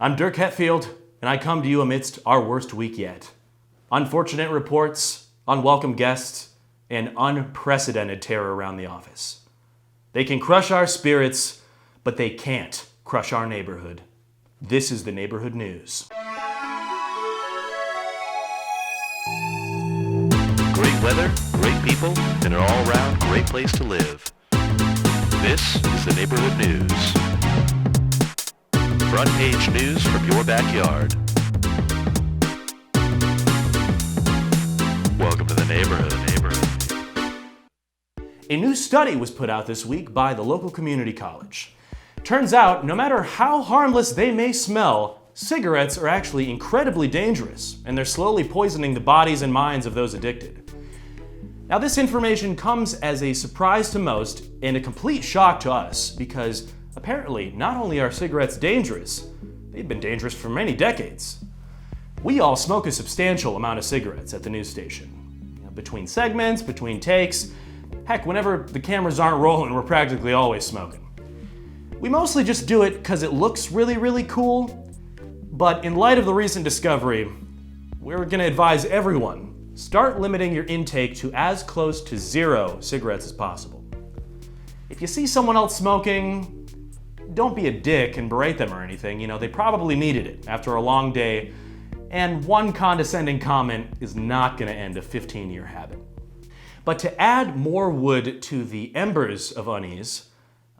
I'm Dirk Hetfield, and I come to you amidst our worst week yet. Unfortunate reports, unwelcome guests, and unprecedented terror around the office. They can crush our spirits, but they can't crush our neighborhood. This is the Neighborhood News. Great weather, great people, and an all-around great place to live. This is the Neighborhood News. Front page news from your backyard. Welcome to the neighborhood. A new study was put out this week by the local community college. Turns out, no matter how harmless they may smell, cigarettes are actually incredibly dangerous, and they're slowly poisoning the bodies and minds of those addicted. Now, this information comes as a surprise to most and a complete shock to us, because apparently not only are cigarettes dangerous, they've been dangerous for many decades. We all smoke a substantial amount of cigarettes at the news station. Between segments, between takes, heck, whenever the cameras aren't rolling, we're practically always smoking. We mostly just do it because it looks really, really cool, but in light of the recent discovery, we're going to advise everyone, start limiting your intake to as close to 0 cigarettes as possible. If you see someone else smoking, don't be a dick and berate them or anything. They probably needed it after a long day, and one condescending comment is not going to end a 15-year habit. But to add more wood to the embers of unease,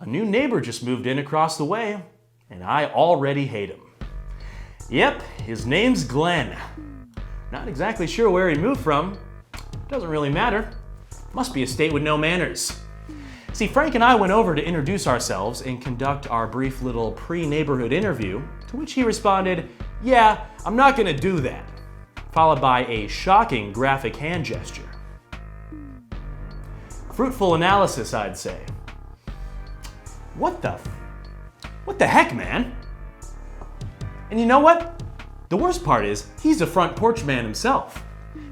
a new neighbor just moved in across the way, and I already hate him. Yep, his name's Glenn. Not exactly sure where he moved from. Doesn't really matter. Must be a state with no manners. See, Frank and I went over to introduce ourselves and conduct our brief little pre-neighborhood interview, to which he responded, "Yeah, I'm not gonna do that," followed by a shocking graphic hand gesture. Fruitful analysis, I'd say. What the heck, man? And you know what? The worst part is, he's a front porch man himself.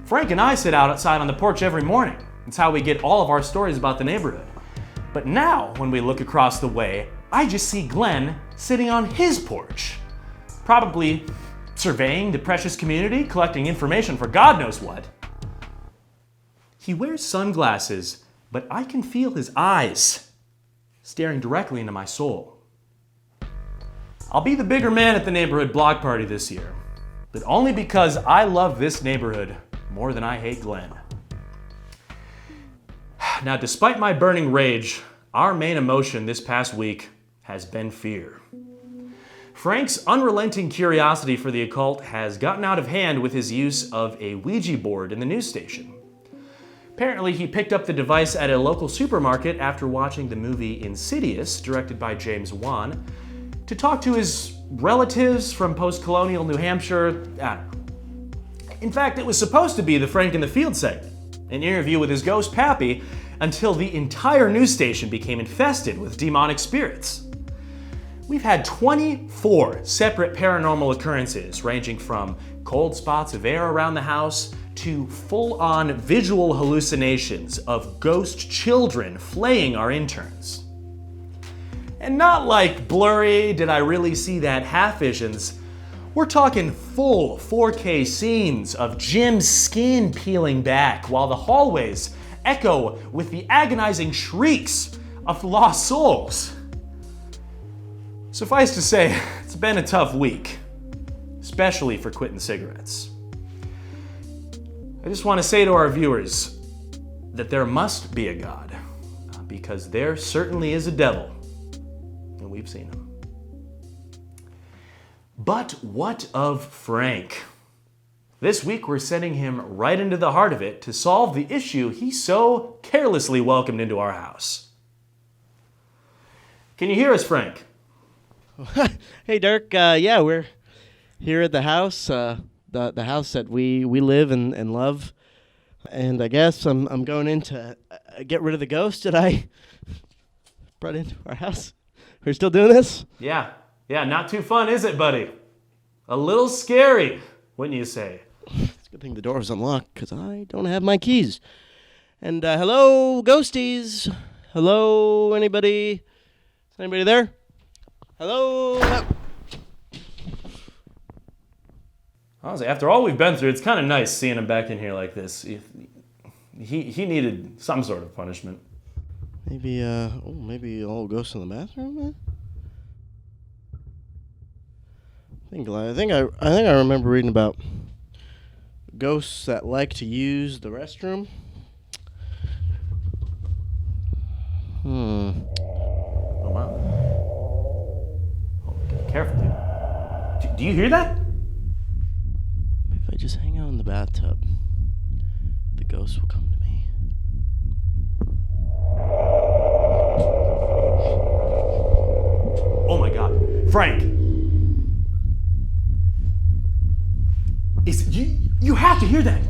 Frank and I sit outside on the porch every morning. It's how we get all of our stories about the neighborhood. But now, when we look across the way, I just see Glenn sitting on his porch. Probably surveying the precious community, collecting information for God knows what. He wears sunglasses, but I can feel his eyes staring directly into my soul. I'll be the bigger man at the neighborhood block party this year, but only because I love this neighborhood more than I hate Glenn. Now, despite my burning rage, our main emotion this past week has been fear. Frank's unrelenting curiosity for the occult has gotten out of hand with his use of a Ouija board in the news station. Apparently, he picked up the device at a local supermarket after watching the movie Insidious, directed by James Wan, to talk to his relatives from post-colonial New Hampshire. I don't know. In fact, it was supposed to be the Frank in the Field segment, an interview with his ghost Pappy, until the entire news station became infested with demonic spirits. We've had 24 separate paranormal occurrences, ranging from cold spots of air around the house to full-on visual hallucinations of ghost children flaying our interns. And not like blurry, did I really see that half visions. We're talking full 4K scenes of Jim's skin peeling back while the hallways echo with the agonizing shrieks of lost souls. Suffice to say, it's been a tough week, especially for quitting cigarettes. I just want to say to our viewers that there must be a God, because there certainly is a devil, and we've seen him. But what of Frank? This week we're sending him right into the heart of it to solve the issue he so carelessly welcomed into our house. Can you hear us, Frank? Hey, Dirk. Yeah, we're here at the house, the house that we live and love. And I guess I'm going in to get rid of the ghost that I brought into our house. We're still doing this? Yeah, not too fun, is it, buddy? A little scary, wouldn't you say? It's a good thing the door was unlocked, because I don't have my keys. And hello, ghosties. Hello, anybody? Is anybody there? Hello? Honestly, after all we've been through, it's kind of nice seeing him back in here like this. He needed some sort of punishment. Maybe, maybe all ghosts in the bathroom, man? I think I remember reading about ghosts that like to use the restroom. Oh, wow. Oh, careful, dude. Do you hear that? Maybe if I just hang out in the bathtub, the ghost will come to me. Oh my God. Frank! You have to hear that!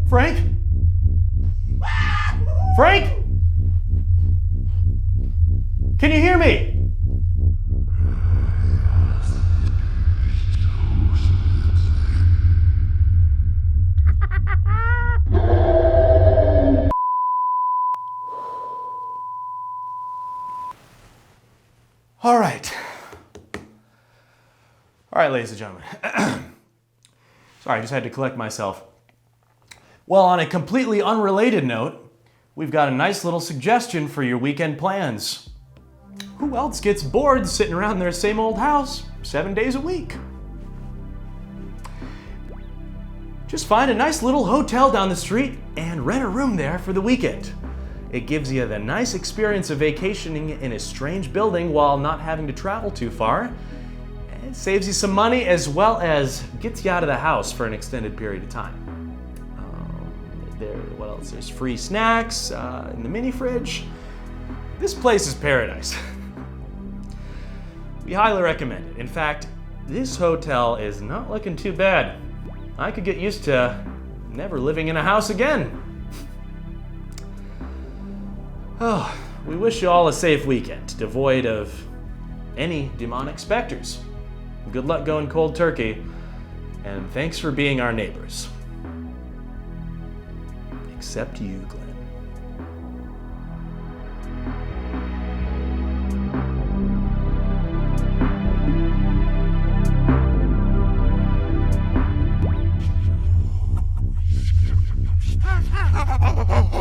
Frank? Frank? Can you hear me? All right, ladies and gentlemen. Sorry, I just had to collect myself. Well, on a completely unrelated note, we've got a nice little suggestion for your weekend plans. Who else gets bored sitting around their same old house 7 days a week? Just find a nice little hotel down the street and rent a room there for the weekend. It gives you the nice experience of vacationing in a strange building while not having to travel too far. It saves you some money as well as gets you out of the house for an extended period of time. What else? There's free snacks in the mini fridge. This place is paradise. We highly recommend it. In fact, this hotel is not looking too bad. I could get used to never living in a house again. Oh, we wish you all a safe weekend, devoid of any demonic specters. Good luck going cold turkey, and thanks for being our neighbors. Except you, Glenn. Ha ha ha ha ha!